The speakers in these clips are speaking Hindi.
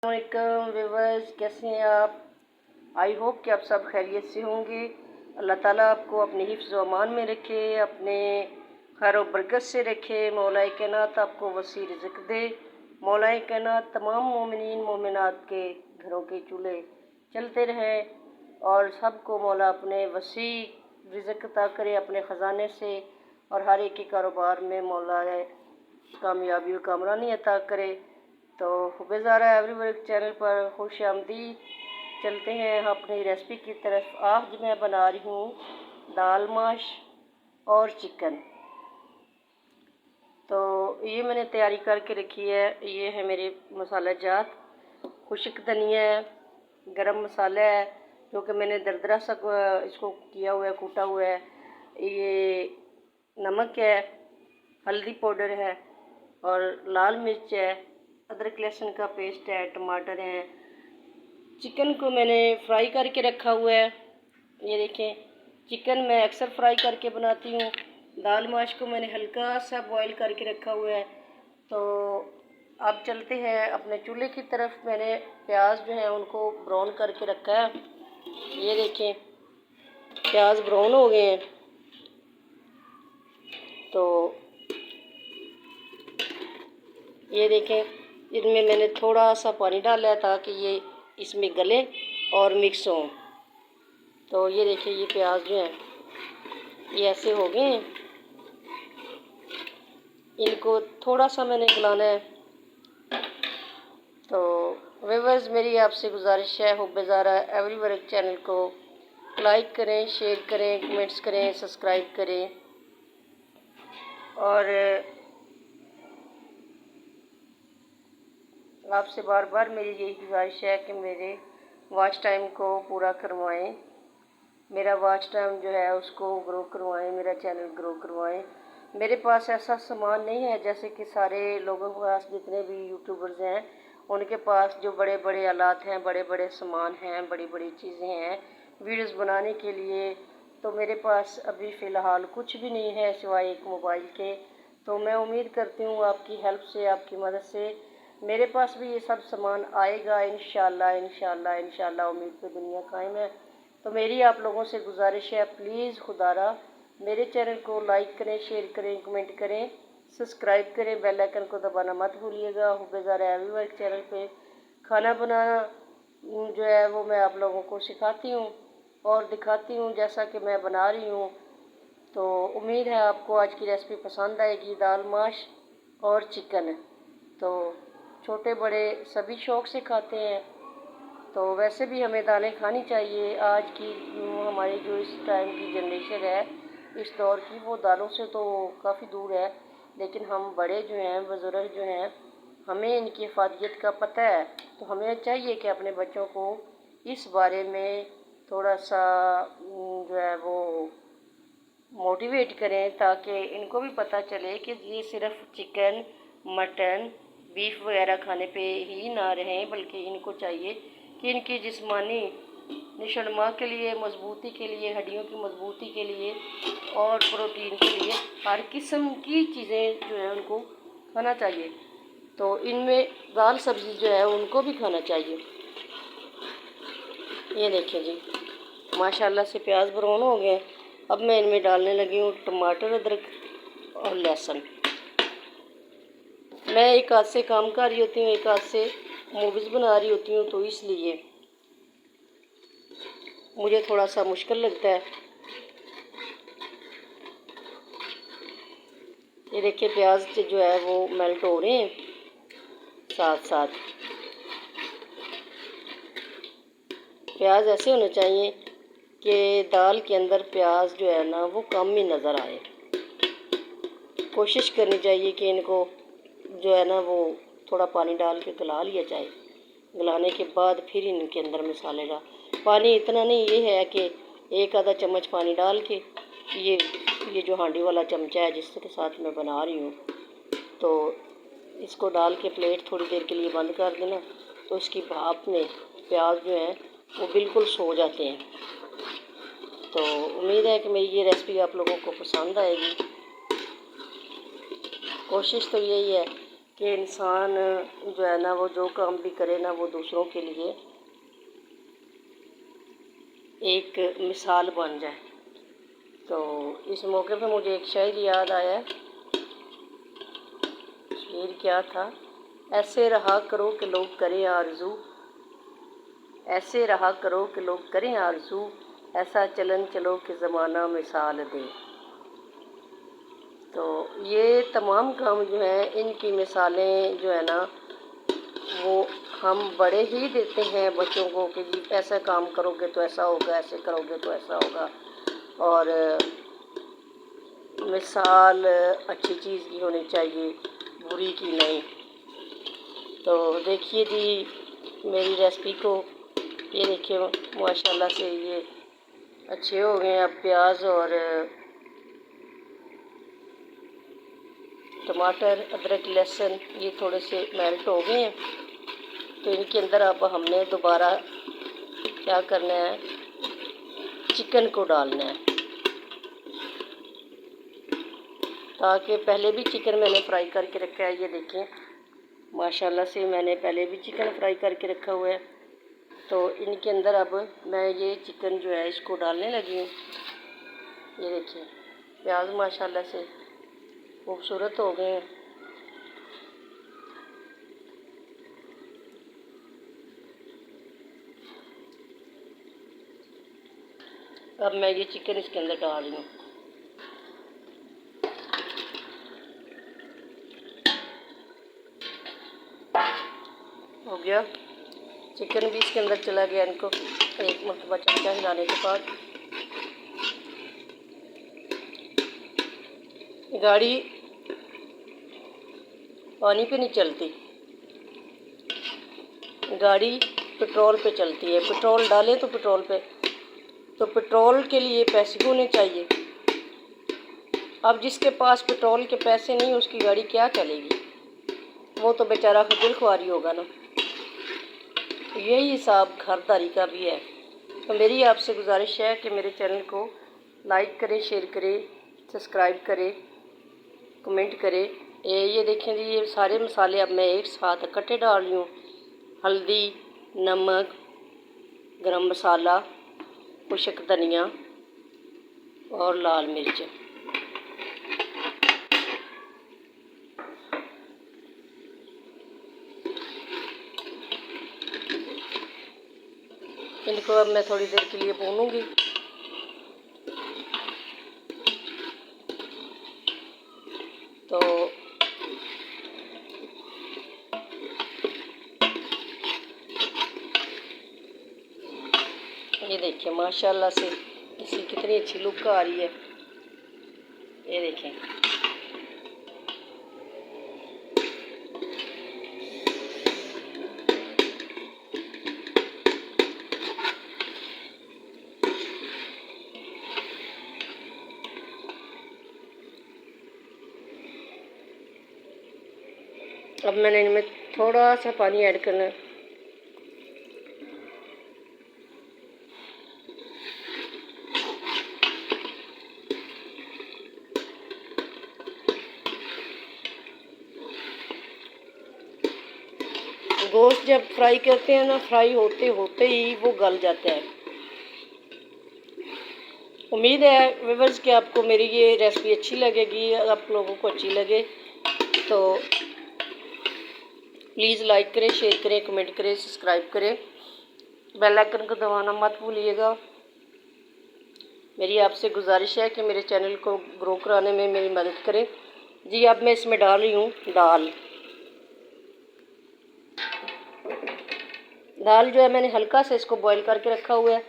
अस्सलामुअलैकुम व्यूअर्स, कैसे हैं आप। आई होप कि आप सब खैरियत से होंगे। अल्लाह ताला आपको अपने हिफ्ज़ व अमान में रखे, अपने खैर व बरकत से रखे। मौलाए कायनात आपको वसी रिज़्क़ दे। मौलाए कायनात तमाम मोमिनीन मोमिनात के घरों के चूल्हे चलते रहें और सबको मौला अपने वसी रिज़्क़ अता करे अपने ख़जाने से, और हर एक के कारोबार में मौला कामयाबी व कामरानी अता करे। तो हुबेज़ारा एवरीवर्क चैनल पर खुश आमदीद। चलते हैं अपनी रेसिपी की तरफ। आज मैं बना रही हूँ दाल माश और चिकन। तो ये मैंने तैयारी करके रखी है। ये है मेरे मसाला जात, खुश्क धनिया है, गरम मसाला है जो कि मैंने दरदरा सा इसको किया हुआ है, कूटा हुआ है। ये नमक है, हल्दी पाउडर है और लाल मिर्च है, अदरक लहसुन का पेस्ट है, टमाटर हैं। चिकन को मैंने फ्राई करके रखा हुआ है। ये देखें, चिकन मैं अक्सर फ्राई करके बनाती हूँ। दाल माश को मैंने हल्का सा बॉईल करके रखा हुआ है। तो अब चलते हैं अपने चूल्हे की तरफ। मैंने प्याज जो है उनको ब्राउन करके रखा है। ये देखें, प्याज ब्राउन हो गए हैं। तो ये देखें, इनमें मैंने थोड़ा सा पानी डाला है ताकि ये इसमें गले और मिक्स हों। तो ये देखिए, ये प्याज जो है ये ऐसे हो गए हैं। इनको थोड़ा सा मैंने गलाना है। तो व्यूअर्स, मेरी आपसे गुजारिश है, हुबेज़ारा एवरीवर्क चैनल को लाइक करें, शेयर करें, कमेंट्स करें, सब्सक्राइब करें। और आपसे बार बार मेरी यही गुजारिश है कि मेरे वॉच टाइम को पूरा करवाएं। मेरा वॉच टाइम जो है उसको ग्रो करवाएं, मेरा चैनल ग्रो करवाएं। मेरे पास ऐसा सामान नहीं है जैसे कि सारे लोगों के पास, जितने भी यूट्यूबर्स हैं उनके पास जो बड़े बड़े आलात हैं, बड़े बड़े सामान हैं, बड़ी बड़ी चीज़ें हैं वीडियोस बनाने के लिए। तो मेरे पास अभी फ़िलहाल कुछ भी नहीं है सिवाय एक मोबाइल के। तो मैं उम्मीद करती हूँ आपकी हेल्प से, आपकी मदद से मेरे पास भी ये सब सामान आएगा इंशाल्लाह इंशाल्लाह इंशाल्लाह। उम्मीद पे दुनिया कायम है। तो मेरी आप लोगों से गुजारिश है, प्लीज़ खुदारा मेरे चैनल को लाइक करें, शेयर करें, कमेंट करें, सब्सक्राइब करें, बेल आइकन को दबाना मत भूलिएगा। हुबेज़ारा एवरीवर्क चैनल पे खाना बनाना जो है वो मैं आप लोगों को सिखाती हूँ और दिखाती हूँ जैसा कि मैं बना रही हूँ। तो उम्मीद है आपको आज की रेसिपी पसंद आएगी, दाल माश और चिकन। तो छोटे बड़े सभी शौक़ से खाते हैं। तो वैसे भी हमें दालें खानी चाहिए। आज की हमारी जो इस टाइम की जनरेशन है, इस दौर की, वो दालों से तो काफ़ी दूर है। लेकिन हम बड़े जो हैं, बुज़ुर्ग जो हैं, हमें इनकी हिफाज़त का पता है। तो हमें चाहिए कि अपने बच्चों को इस बारे में थोड़ा सा जो है वो मोटिवेट करें ताकि इनको भी पता चले कि ये सिर्फ़ चिकन, मटन, बीफ वगैरह खाने पे ही ना रहें, बल्कि इनको चाहिए कि इनकी जिस्मानी नशोनुमा के लिए, मजबूती के लिए, हड्डियों की मजबूती के लिए और प्रोटीन के लिए हर किस्म की चीज़ें जो है उनको खाना चाहिए। तो इनमें दाल सब्ज़ी जो है उनको भी खाना चाहिए। ये देखिए जी, माशाल्लाह से प्याज ब्राउन हो गए। अब मैं इनमें डालने लगी हूँ टमाटर, अदरक और लहसुन। मैं एक हाथ से काम कर रही होती हूँ, एक हाथ से मूवीज़ बना रही होती हूँ, तो इसलिए मुझे थोड़ा सा मुश्किल लगता है। ये देखिए, प्याज जो है वो मेल्ट हो रहे हैं साथ साथ। प्याज ऐसे होने चाहिए कि दाल के अंदर प्याज जो है ना वो कम ही नज़र आए। कोशिश करनी चाहिए कि इनको जो है ना वो थोड़ा पानी डाल के गला लिया जाए। गलाने के बाद फिर इनके अंदर मसाले डाल, पानी इतना नहीं, ये है कि एक आधा चम्मच पानी डाल के ये जो हांडी वाला चमचा है जिसके साथ मैं बना रही हूँ, तो इसको डाल के प्लेट थोड़ी देर के लिए बंद कर देना। तो इसकी भाप में प्याज जो है वो बिल्कुल सो जाते हैं। तो उम्मीद है कि मेरी ये रेसिपी आप लोगों को पसंद आएगी। कोशिश तो यही है कि इंसान जो है ना वो जो काम भी करे ना वो दूसरों के लिए एक मिसाल बन जाए। तो इस मौके पे मुझे एक शायर याद आया। शेर क्या था? ऐसे रहा करो कि लोग करें आरज़ू, ऐसे रहा करो कि लोग करें आरज़ू, ऐसा चलन चलो कि ज़माना मिसाल दे। तो ये तमाम काम जो है इनकी मिसालें जो है ना वो हम बड़े ही देते हैं बच्चों को कि जी ऐसा काम करोगे तो ऐसा होगा, ऐसे करोगे तो ऐसा होगा। और मिसाल अच्छी चीज़ की होनी चाहिए, बुरी की नहीं। तो देखिए जी मेरी रेसिपी को, ये देखिए माशाल्लाह से ये अच्छे हो गए। अब प्याज और टमाटर, अदरक, लहसुन ये थोड़े से मेल्ट हो गए हैं। तो इनके अंदर अब हमने दोबारा क्या करना है, चिकन को डालना है। ताकि पहले भी चिकन मैंने फ्राई करके रखा है, ये देखें माशाल्लाह से मैंने पहले भी चिकन फ्राई करके रखा हुआ है। तो इनके अंदर अब मैं ये चिकन जो है इसको डालने लगी हूँ। ये देखिए प्याज माशाल्लाह से खूबसूरत हो गए हैं। अब मैं ये चिकन इसके अंदर डाल रही हूँ। हो गया, चिकन भी इसके अंदर चला गया। इनको एक मरतबा चमचा हिलाने के बाद गाड़ी पानी पे नहीं चलती, गाड़ी पेट्रोल पे चलती है। पेट्रोल डालें तो पेट्रोल पे, तो पेट्रोल के लिए पैसे होने चाहिए। अब जिसके पास पेट्रोल के पैसे नहीं उसकी गाड़ी क्या चलेगी, वो तो बेचारा खजल होगा ना। तो यही हिसाब घरदारी का भी है। तो मेरी आपसे गुजारिश है कि मेरे चैनल को लाइक करें, शेयर करें, सब्सक्राइब करें, कमेंट करें। ये देखें जी ये सारे मसाले अब मैं एक साथ इकट्ठे डाल रही हूँ। हल्दी, नमक, गरम मसाला, खुश्क धनिया और लाल मिर्च। इनको अब मैं थोड़ी देर के लिए भूनूंगी। तो ये देखिए माशाल्लाह से इसकी कितनी अच्छी लुक आ रही है। ये देखें अब मैंने इनमें थोड़ा सा पानी ऐड करना है। गोश्त जब फ्राई करते हैं ना, फ्राई होते होते ही वो गल जाता है। उम्मीद है व्यूअर्स कि आपको मेरी ये रेसिपी अच्छी लगेगी। आप लोगों को अच्छी लगे तो प्लीज़ लाइक करें, शेयर करें, कमेंट करें, सब्सक्राइब करें, बेल आइकन को दबाना मत भूलिएगा। मेरी आपसे गुजारिश है कि मेरे चैनल को ग्रो कराने में मेरी मदद करें। जी अब मैं इसमें डाल रही हूँ दाल। दाल जो है मैंने हल्का से इसको बॉईल करके रखा हुआ है,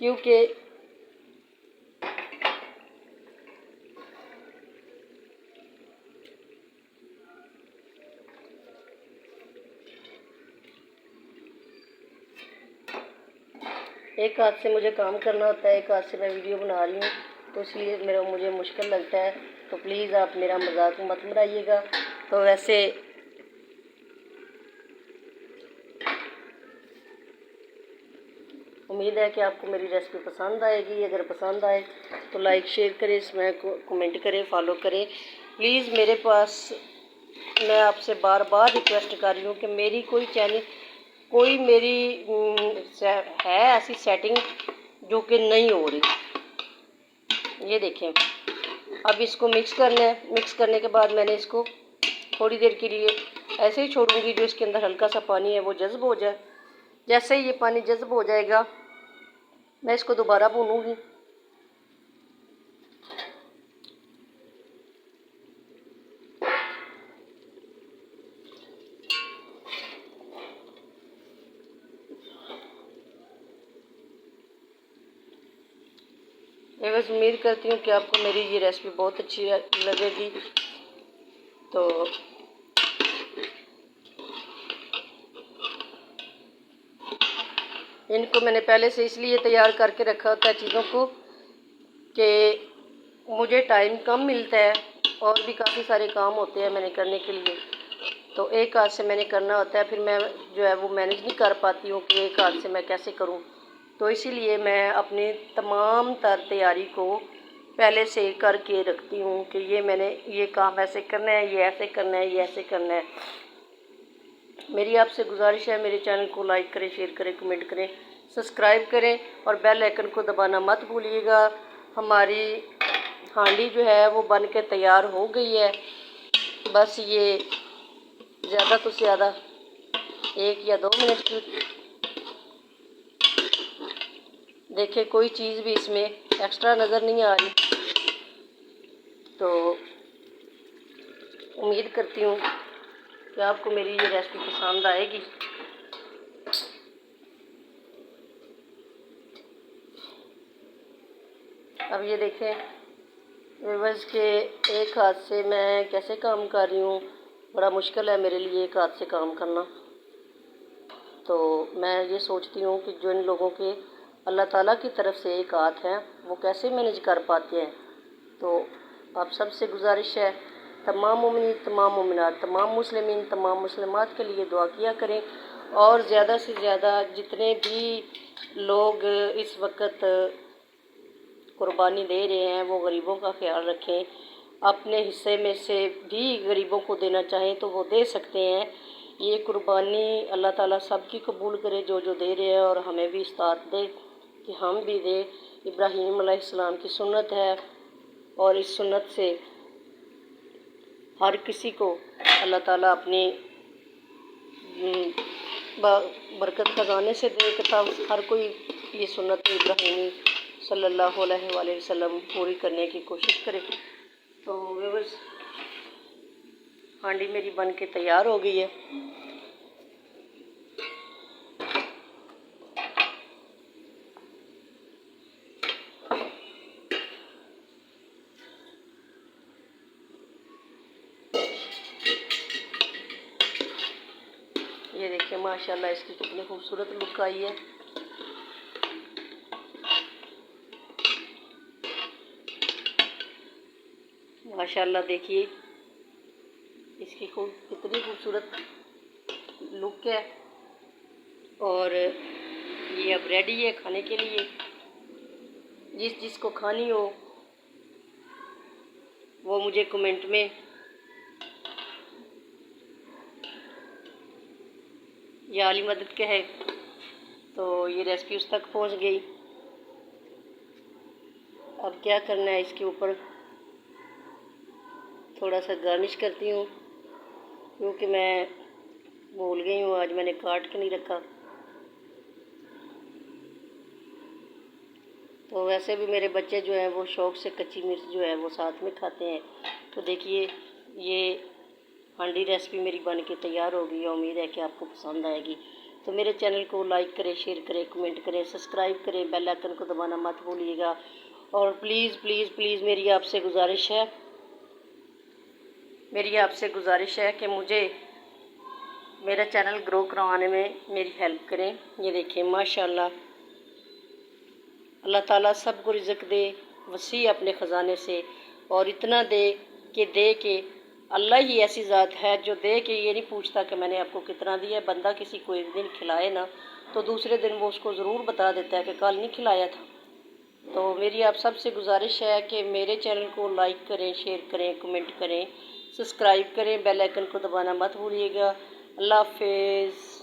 क्योंकि एक हाथ से मुझे काम करना होता है, एक हाथ से मैं वीडियो बना रही हूँ, तो इसलिए मुझे मुश्किल लगता है। तो प्लीज़ आप मेरा मजाक मत बनाइएगा। तो वैसे उम्मीद है कि आपको मेरी रेसिपी पसंद आएगी। अगर पसंद आए तो लाइक शेयर करें, इसमें कमेंट करें, फॉलो करें। प्लीज़ मेरे पास मैं आपसे बार बार रिक्वेस्ट कर रही हूँ कि मेरी कोई मेरी है ऐसी सेटिंग जो कि नहीं हो रही। ये देखें, अब इसको मिक्स करना है। मिक्स करने के बाद मैंने इसको थोड़ी देर के लिए ऐसे ही छोड़ूंगी, जो इसके अंदर हल्का सा पानी है वो जज़्ब हो जाए। जैसे ही ये पानी जज़्ब हो जाएगा मैं इसको दोबारा भूनूंगी। मैं बस उम्मीद करती हूँ कि आपको मेरी ये रेसिपी बहुत अच्छी लगेगी। तो इनको मैंने पहले से इसलिए तैयार करके रखा होता है चीज़ों को कि मुझे टाइम कम मिलता है और भी काफ़ी सारे काम होते हैं मैंने करने के लिए। तो एक हाथ से मैंने करना होता है, फिर मैं जो है वो मैनेज नहीं कर पाती हूँ कि एक हाथ से मैं कैसे करूँ। तो इसीलिए मैं अपनी तमाम तैयारी को पहले से करके रखती हूँ कि ये मैंने ये काम ऐसे करना है, ये ऐसे करना है, ये ऐसे करना है। मेरी आपसे गुजारिश है, मेरे चैनल को लाइक करें, शेयर करें, कमेंट करें, सब्सक्राइब करें और बेल आइकन को दबाना मत भूलिएगा। हमारी हांडी जो है वो बन के तैयार हो गई है। बस ये ज़्यादा तो ज़्यादा 1 या 2 मिनट की। देखिए, कोई चीज़ भी इसमें एक्स्ट्रा नज़र नहीं आ रही। तो उम्मीद करती हूँ कि आपको मेरी ये रेसिपी पसंद आएगी। अब ये देखें व्यूअर्स के एक हाथ से मैं कैसे काम कर रही हूँ। बड़ा मुश्किल है मेरे लिए एक हाथ से काम करना। तो मैं ये सोचती हूँ कि जो इन लोगों के अल्लाह ताला की तरफ से एक हाथ है वो कैसे मैनेज कर पाते हैं। तो आप सबसे गुजारिश है, तमाम मोमिन, तमाम मोमिनात, तमाम मुस्लिमीन, तमाम मुस्लिमात के लिए दुआ किया करें और ज़्यादा से ज़्यादा जितने भी लोग इस वक्त कुर्बानी दे रहे हैं वो गरीबों का ख्याल रखें। अपने हिस्से में से भी गरीबों को देना चाहें तो वो दे सकते हैं। ये कुर्बानी अल्लाह ताला सबकी कबूल करे जो जो दे रहे हैं, और हमें भी इस्तात दे कि हम भी दे। इब्राहीम अलैहिस्सलाम की सुन्नत है और इस सुन्नत से हर किसी को अल्लाह ताला अपनी बरकत खजाने से दे तब हर कोई ये सुन्नत इब्राहीमी सल्लल्लाहु अलैहि वसल्लम पूरी करने की कोशिश करे। तो व्यूअर्स, हांडी मेरी बन के तैयार हो गई है। ये देखिए माशाल्लाह इसकी कितनी खूबसूरत लुक आई है। माशाल्लाह देखिए इसकी कितनी खूबसूरत लुक है। और ये अब रेडी है खाने के लिए। जिसको खानी हो वो मुझे कमेंट में या अली मदद कहे तो ये रेसिपी उस तक पहुंच गई। अब क्या करना है, इसके ऊपर थोड़ा सा गार्निश करती हूँ क्योंकि मैं भूल गई हूँ, आज मैंने काट के नहीं रखा। तो वैसे भी मेरे बच्चे जो हैं वो शौक़ से कच्ची मिर्च जो है वो साथ में खाते हैं। तो देखिए ये हांडी रेसिपी मेरी बन के तैयार हो गई है। उम्मीद है कि आपको पसंद आएगी। तो मेरे चैनल को लाइक करें, शेयर करें, कमेंट करें, सब्सक्राइब करें, बेल आइकन को दबाना मत भूलिएगा। और प्लीज़ प्लीज़ प्लीज़ मेरी आपसे गुजारिश है कि मुझे मेरा चैनल ग्रो करवाने में मेरी हेल्प करें। ये देखिए माशाल्लाह, अल्लाह ताला सबको रिज़्क़ दे वसी अपने ख़जाने से, और इतना दे कि अल्लाह ही ऐसी ज़ात है जो दे के ये नहीं पूछता कि मैंने आपको कितना दिया। बंदा किसी को एक दिन खिलाए ना तो दूसरे दिन वो उसको ज़रूर बता देता है कि कल नहीं खिलाया था। तो मेरी आप सबसे गुजारिश है कि मेरे चैनल को लाइक करें, शेयर करें, कमेंट करें, सब्सक्राइब करें, बेल आइकन को दबाना मत भूलिएगा। अल्लाह हाफिज़।